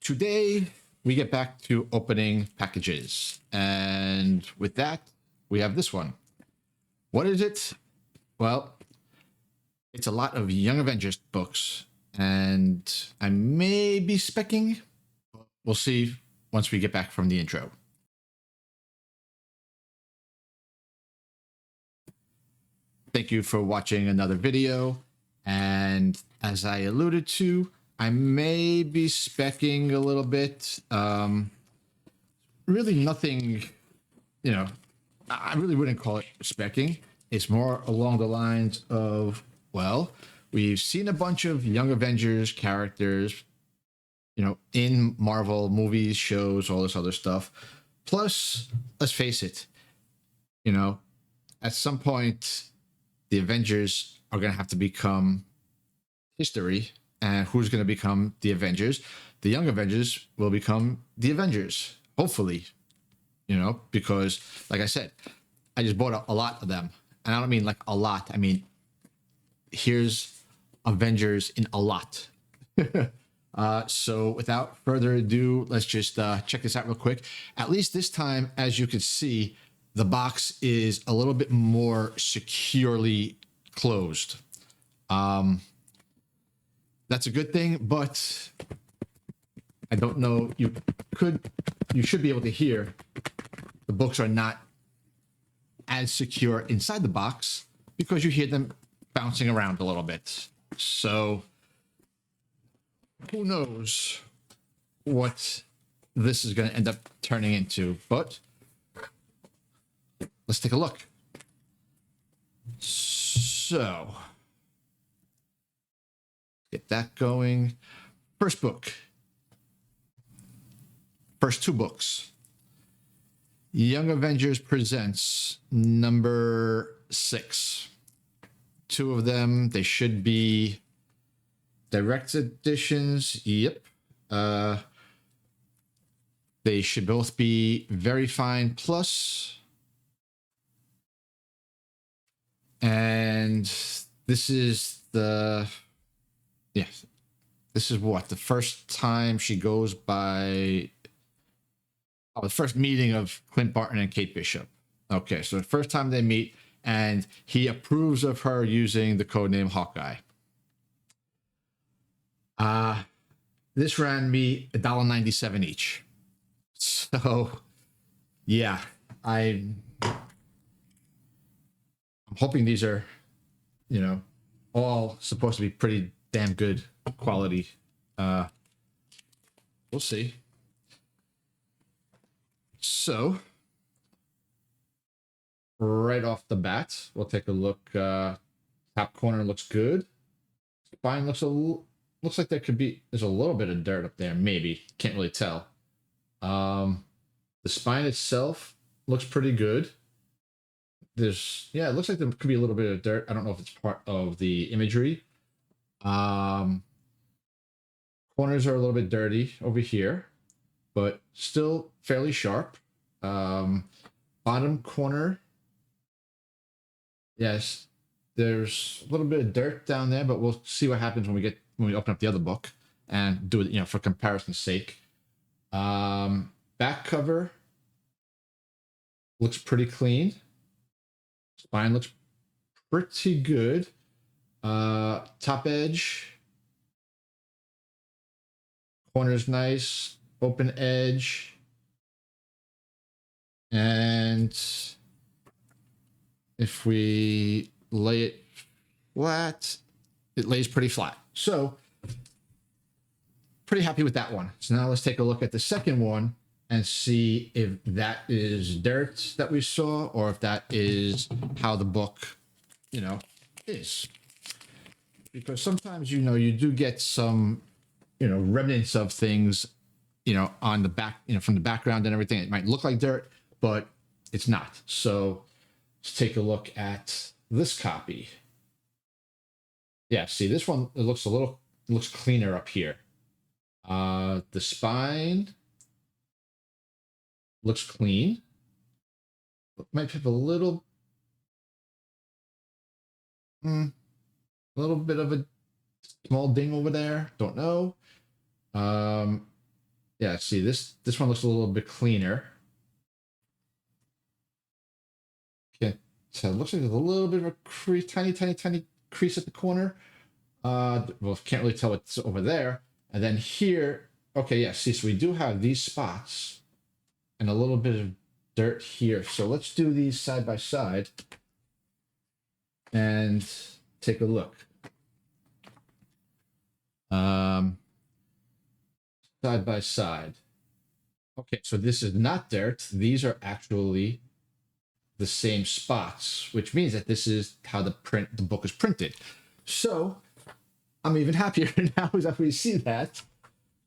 Today, we get back to opening packages. And with that, we have this one. What is it? Well, it's a lot of Young Avengers books. And I may be specking. We'll see once we get back from the intro. Thank you for watching another video. And as I alluded to, I may be specking a little bit. Really nothing, I really wouldn't call it specking. It's more along the lines of, well, we've seen a bunch of Young Avengers characters, in Marvel movies, shows, all this other stuff. Plus, let's face it, at some point, the Avengers are going to have to become history. And who's going to become the Avengers? The Young Avengers will become the Avengers, hopefully, because, like I said, I just bought a lot of them. And I don't mean like a lot. I mean, here's Avengers in a lot. So without further ado, let's just check this out real quick. At least this time, as you can see, the box is a little bit more securely closed. That's a good thing, but I don't know. You should be able to hear the books are not as secure inside the box because you hear them bouncing around a little bit. So who knows what this is going to end up turning into, but let's take a look. So get that going. First book. First two books. Young Avengers Presents number 6. Two of them, they should be direct editions. Yep. They should both be Very Fine Plus. And this is the... Yes, this is what? The first time she goes by... Oh, the first meeting of Clint Barton and Kate Bishop. Okay, so the first time they meet, and he approves of her using the codename Hawkeye. This ran me $1.97 each. So, yeah, I'm hoping these are, all supposed to be pretty damn good quality. We'll see. So, right off the bat, we'll take a look. Top corner looks good. Spine looks like there's a little bit of dirt up there. Maybe, can't really tell. The spine itself looks pretty good. It looks like there could be a little bit of dirt. I don't know if it's part of the imagery. Corners are a little bit dirty over here, but still fairly sharp. Bottom corner, yes, there's a little bit of dirt down there, but we'll see what happens when we open up the other book and do it, for comparison's sake. Back cover looks pretty clean. Spine looks pretty good. Top edge, corner's nice, open edge. And if we lay it flat, it lays pretty flat. So pretty happy with that one. So now let's take a look at the second one and see if that is dirt that we saw or if that is how the book, is. Because sometimes, you do get some, remnants of things, on the back, from the background and everything. It might look like dirt, but it's not. So let's take a look at this copy. Yeah, see, this one, it looks cleaner up here. The spine looks clean. Might have a little bit of a small ding over there. Don't know. Yeah, see this one looks a little bit cleaner. Can't tell. It looks like there's a little bit of a crease, tiny crease at the corner. Well, can't really tell what's over there. And then here, okay, yeah, see, so we do have these spots and a little bit of dirt here. So let's do these side by side and take a look. Side by side. Okay, so this is not dirt. These are actually the same spots, which means that this is how the book is printed. So I'm even happier now as we see that.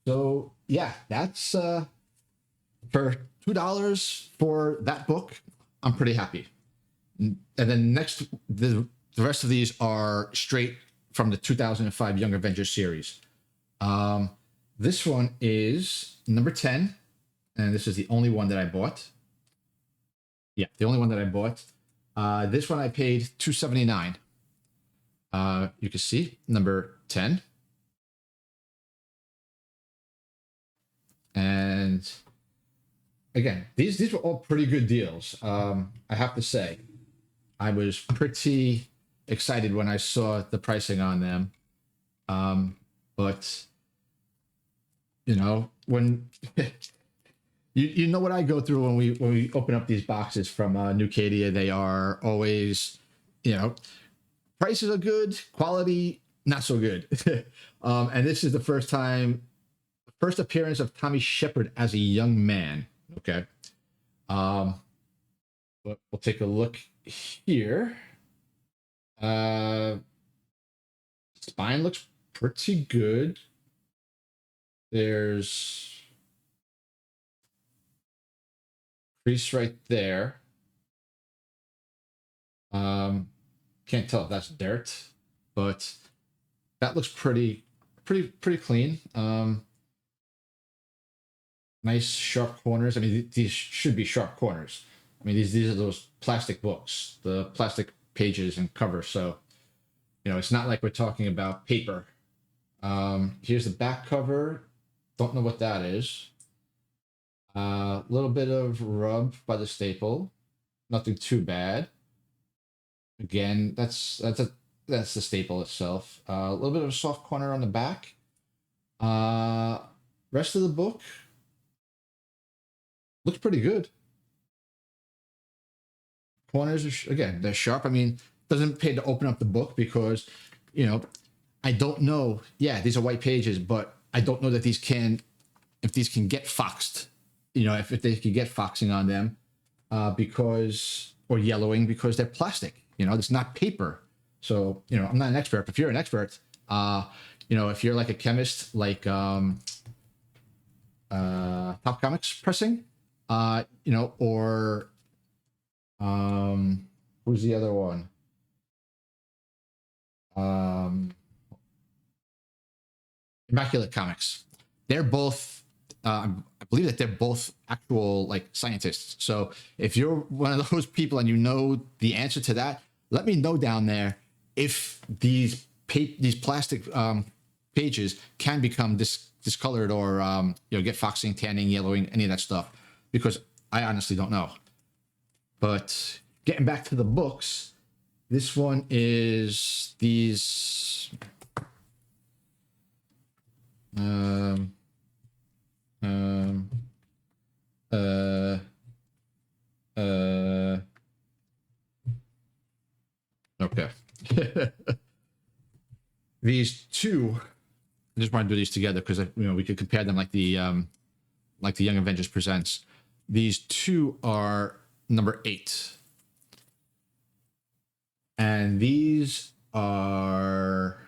So yeah, that's for $2 for that book. I'm pretty happy. And then next, the rest of these are straight from the 2005 Young Avengers series. This one is number 10, and this is the only one that I bought. Yeah, the only one that I bought. This one I paid $2.79. You can see number 10. And again, these were all pretty good deals. I have to say, I was pretty excited when I saw the pricing on them. But you know, when you know what I go through when we open up these boxes from Nucadia, they are always, you know, prices are good, quality not so good. And this is the first appearance of Tommy Shepard as a young man. Okay. But we'll take a look here. Spine looks pretty good. There's crease right there. Can't tell if that's dirt, but that looks pretty clean. Nice sharp corners. I mean, these should be sharp corners. I mean, these are those plastic books, the plastic pages and cover. So, you know, it's not like we're talking about paper. Here's the back cover. Don't know what that is. A little bit of rub by the staple. Nothing too bad. Again, that's the staple itself. A little bit of a soft corner on the back. Rest of the book looks pretty good. Corners are again, they're sharp. I mean, doesn't pay to open up the book because, you know, I don't know. Yeah, these are white pages, but I don't know that if these can get foxed. You know, if they can get foxing on them, or yellowing because they're plastic. You know, it's not paper. So, you know, I'm not an expert. If you're an expert, you know, if you're like a chemist, like Top Comics Pressing, you know, or who's the other one? Immaculate Comics. They're both. I believe that they're both actual like scientists. So if you're one of those people and you know the answer to that, let me know down there if these plastic pages can become discolored or you know, get foxing, tanning, yellowing, any of that stuff, because I honestly don't know. But getting back to the books, this one is these. Okay. These two, I just want to do these together because, you know, we could compare them like the Young Avengers Presents. These two are number 8. And these are,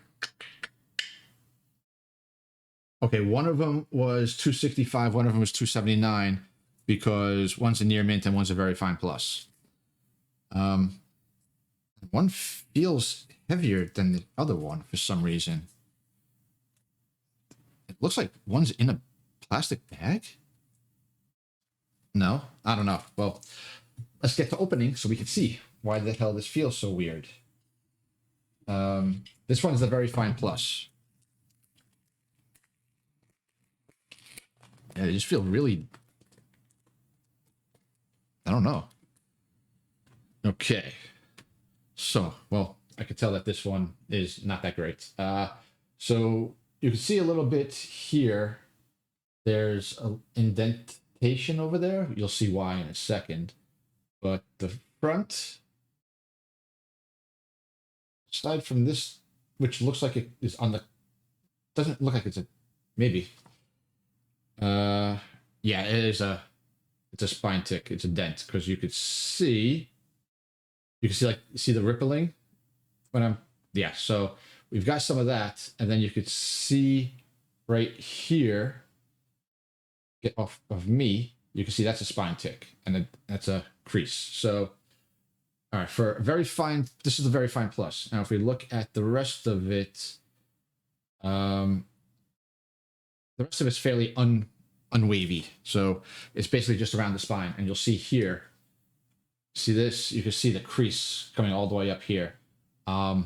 okay, one of them was 265, one of them was 279, because one's a near mint and one's a very fine plus. One feels heavier than the other one for some reason. It looks like one's in a plastic bag. No, I don't know. Well, let's get to opening so we can see why the hell this feels so weird. This one's the very fine plus. they just feel really, I don't know. Okay. So, well, I could tell that this one is not that great. So you can see a little bit here. There's an indentation over there. You'll see why in a second. But the front, aside from this, which looks like it is on the, doesn't look like it's a, maybe. Yeah, it's a spine tick. It's a dent because you can see like see the rippling when I'm, yeah. So we've got some of that, and then you could see right here, get off of me. You can see that's a spine tick, and then that's a crease. So, all right, for a very fine, this is the very fine plus. Now, if we look at the rest of it, the rest of it's fairly unwavy. So it's basically just around the spine, and you'll see here. See this? You can see the crease coming all the way up here. Other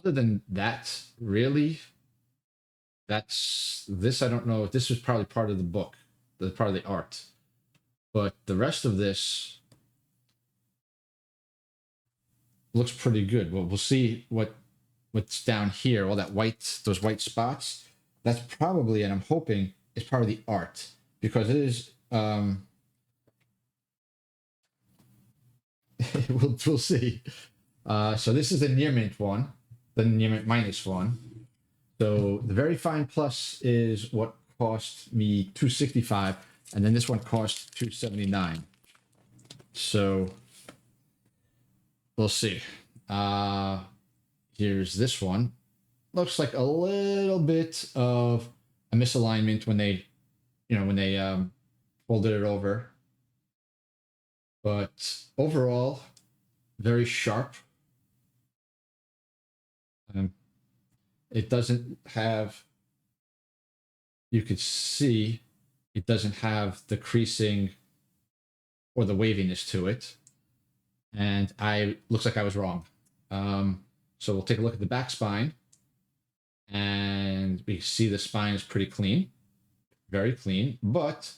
than that, really, that's this. I don't know. This was probably part of the book, the part of the art, but the rest of this looks pretty good. Well, we'll see what's down here. All that white, those white spots. That's probably, and I'm hoping, is part of the art because it is. We'll see. So this is the near mint one, the near mint minus one. So the very fine plus is what cost me $265, and then this one cost $279. So we'll see. Here's this one. Looks like a little bit of a misalignment when they, folded it over. But overall, very sharp. It doesn't have, you could see, it doesn't have the creasing or the waviness to it. And looks like I was wrong. So we'll take a look at the back spine. And we see the spine is pretty clean, very clean, but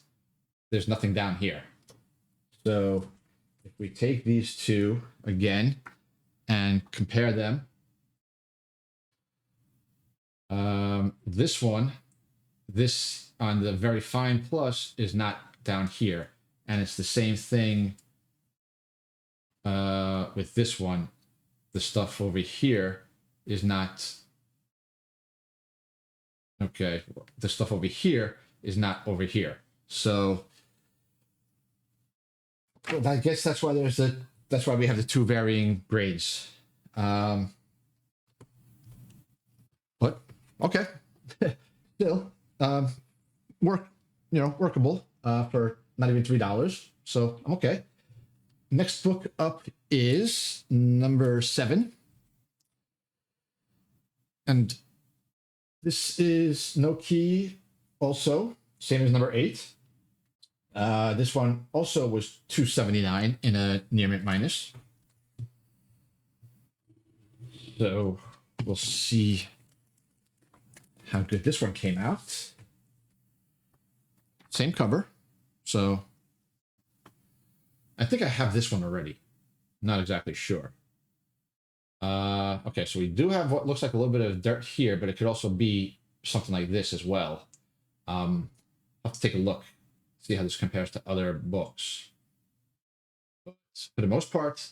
there's nothing down here. So if we take these two again and compare them, this one, this on the very fine plus is not down here. And it's the same thing with this one. The stuff over here is not, okay, the stuff over here is not over here. So well, I guess that's why that's why we have the two varying grades. But okay, still workable for not even $3. So I'm okay. Next book up is number 7, and this is no key, also same as number 8. This one also was $279 in a near mint minus. So we'll see how good this one came out. Same cover. So I think I have this one already. Not exactly sure. Okay, so we do have what looks like a little bit of dirt here, but it could also be something like this as well. I'll have to take a look. See how this compares to other books. But for the most part,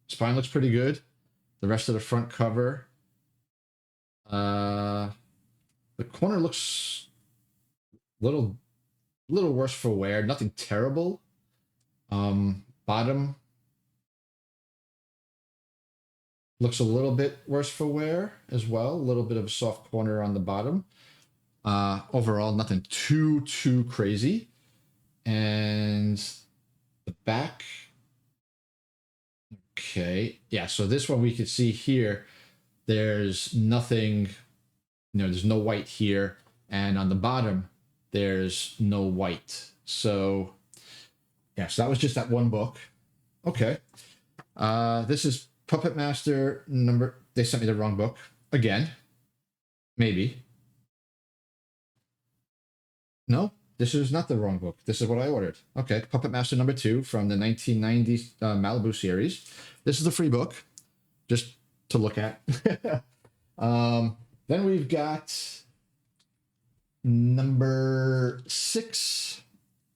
spine looks pretty good. The rest of the front cover, the corner looks little worse for wear. Nothing terrible. Bottom looks a little bit worse for wear as well. A little bit of a soft corner on the bottom. Overall, nothing too crazy. And the back, okay, yeah, so this one we could see here, there's nothing, there's no white here, and on the bottom, there's no white. So, yeah, so that was just that one book. Okay. This is Puppet Master number, they sent me the wrong book, again, maybe. No? this is not the wrong book. This is what I ordered. Okay, Puppet Master #2 from the 1990 Malibu series. This is the free book, just to look at. Then we've got #6,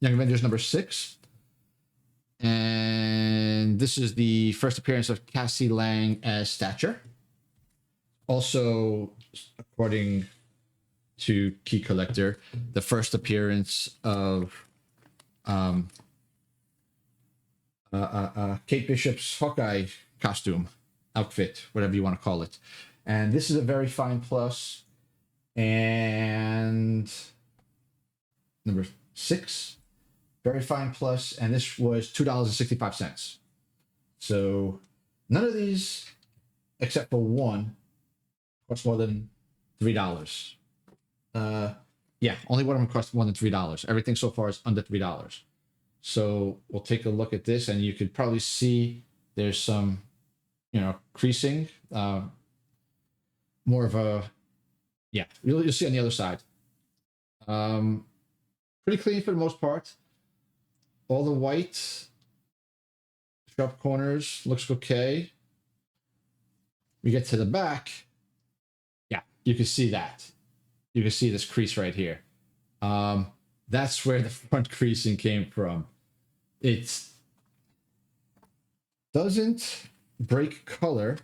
Young Avengers #6. And this is the first appearance of Cassie Lang as Stature. Also, according to Key Collector, the first appearance of Kate Bishop's Hawkeye costume, outfit, whatever you want to call it. And this is a very fine plus. And #6, very fine plus, and this was $2.65. So none of these, except for one, cost more than $3. Yeah, only one of them cost more than $3. Everything so far is under $3. So we'll take a look at this, and you could probably see there's some, creasing, more of a, yeah, you'll see on the other side. Pretty clean for the most part. All the white, sharp corners, looks okay. We get to the back. Yeah, you can see that. You can see this crease right here. That's where the front creasing came from. It doesn't break color,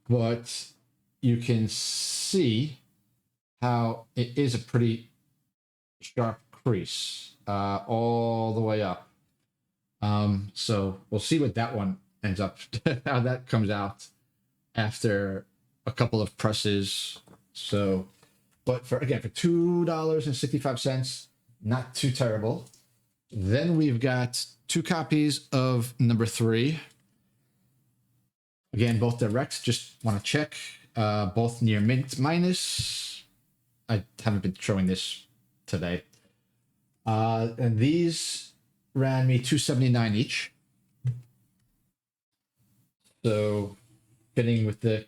but you can see how it is a pretty sharp crease all the way up. So we'll see what that one ends up, how that comes out after a couple of presses. So, but for $2.65, not too terrible. Then we've got 2 copies of #3. Again, both direct. Just want to check. Both near mint minus. I haven't been showing this today. And these ran me $2.79 each. So, keeping with the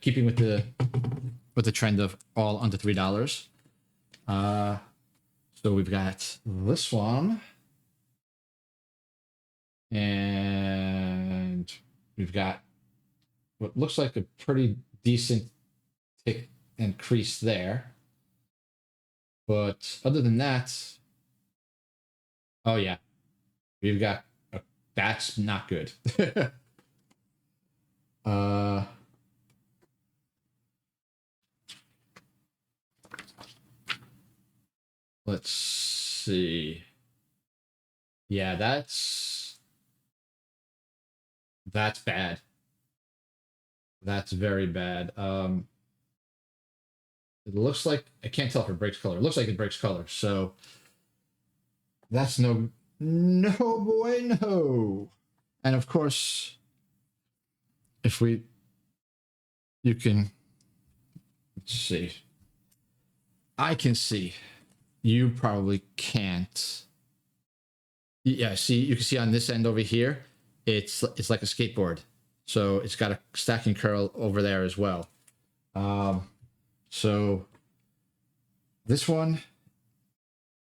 trend of all under $3. So we've got this one, and we've got what looks like a pretty decent tick and crease there. But other than that, oh yeah, we've got that's not good. Let's see. Yeah, that's bad. That's very bad. It looks like, I can't tell if it breaks color. It looks like it breaks color. So that's no boy, no. And of course, you can, let's see. I can see. You probably can't. Yeah, see, you can see on this end over here, it's like a skateboard. So it's got a stacking curl over there as well. So this one,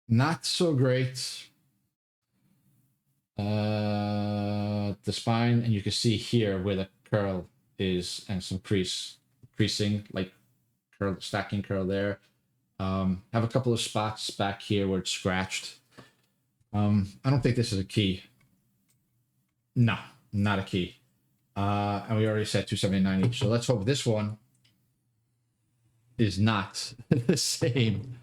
not so great. The spine, and you can see here where the curl is, and some creasing, like stacking curl there. Have a couple of spots back here where it's scratched. I don't think this is a key. No, not a key. And we already said $2.79 each. So let's hope this one is not the same.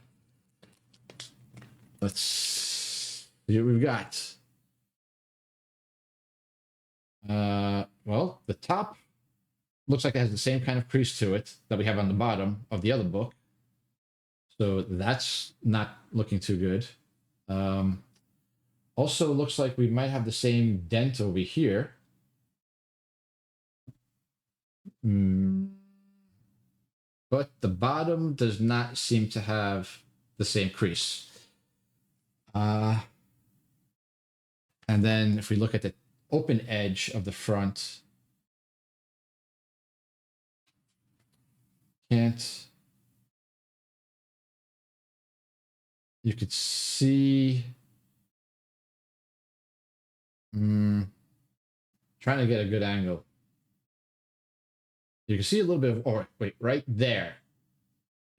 Let's see what we've got. Well, the top looks like it has the same kind of crease to it that we have on the bottom of the other book. So that's not looking too good. Also looks like we might have the same dent over here. But the bottom does not seem to have the same crease. And then if we look at the open edge of the front, you could see. Trying to get a good angle. You can see a little bit of, oh, wait, right there.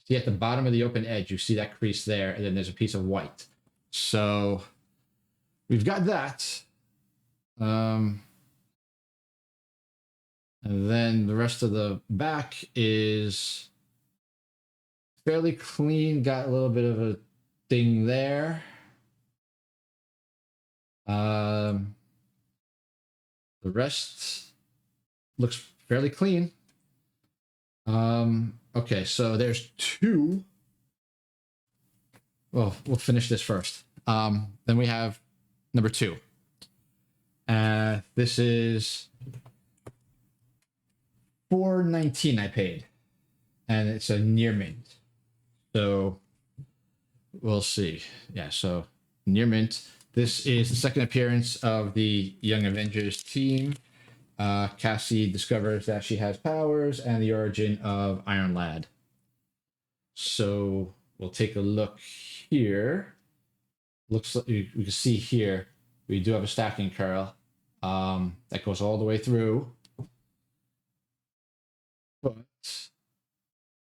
See at the bottom of the open edge, you see that crease there, and then there's a piece of white. So we've got that. And then the rest of the back is fairly clean. Got a little bit of a thing there. The rest looks fairly clean. Okay, so there's two. Well, we'll finish this first. Then we have number 2. This is $4.19 I paid, and it's a near mint. So we'll see. Yeah, so near mint. This is the second appearance of the Young Avengers team. Cassie discovers that she has powers and the origin of Iron Lad. So we'll take a look here. Looks like you can see here we do have a stacking curl that goes all the way through. But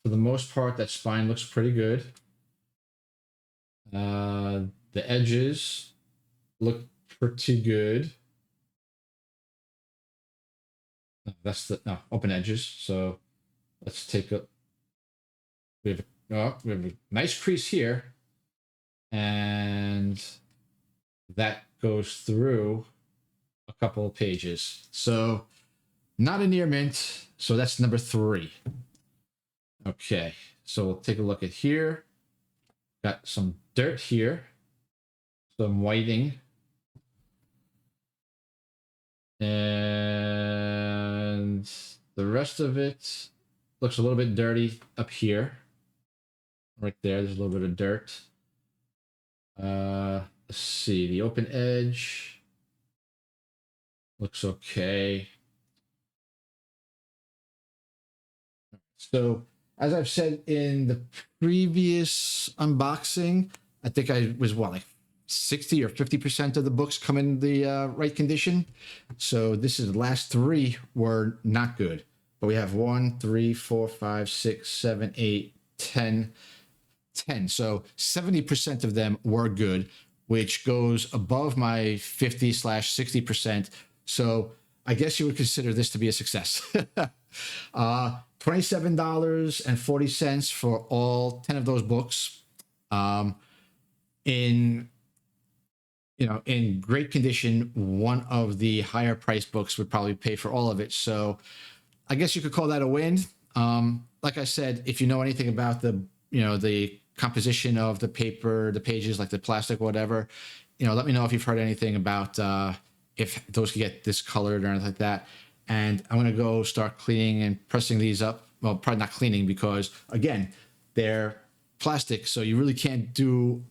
for the most part, that spine looks pretty good. The edges look pretty good. That's the open edges. So let's take a. We have a nice crease here, and that goes through a couple of pages. So not a near mint. So that's number 3. Okay, so we'll take a look at here. Got some dirt here, some whiting, and the rest of it looks a little bit dirty up here. Right there, there's a little bit of dirt. Let's see, the open edge looks okay. So, as I've said in the previous unboxing, I think I was like 60 or 50% of the books come in the right condition. So this is the last 3 were not good. But we have 1, 3, 4, 5, 6, 7, 8, 10. So 70% of them were good, which goes above my 50/60%. So I guess you would consider this to be a success. $27.40 for all 10 of those books. In great condition, one of the higher priced books would probably pay for all of it. So I guess you could call that a win. Like I said, if you know anything about the composition of the paper, the pages, like the plastic, whatever, let me know if you've heard anything about if those could get discolored or anything like that. And I'm going to go start cleaning and pressing these up. Well, probably not cleaning because, again, they're plastic. So you really can't do,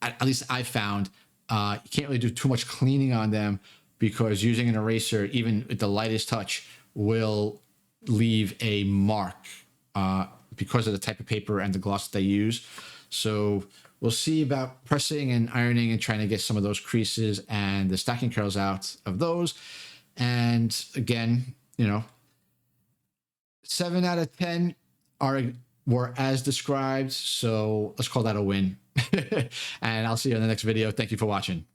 at least I found, you can't really do too much cleaning on them because using an eraser, even with the lightest touch, will leave a mark because of the type of paper and the gloss that they use. So we'll see about pressing and ironing and trying to get some of those creases and the stacking curls out of those. And again, 7 out of 10 were as described. So let's call that a win. And I'll see you in the next video. Thank you for watching.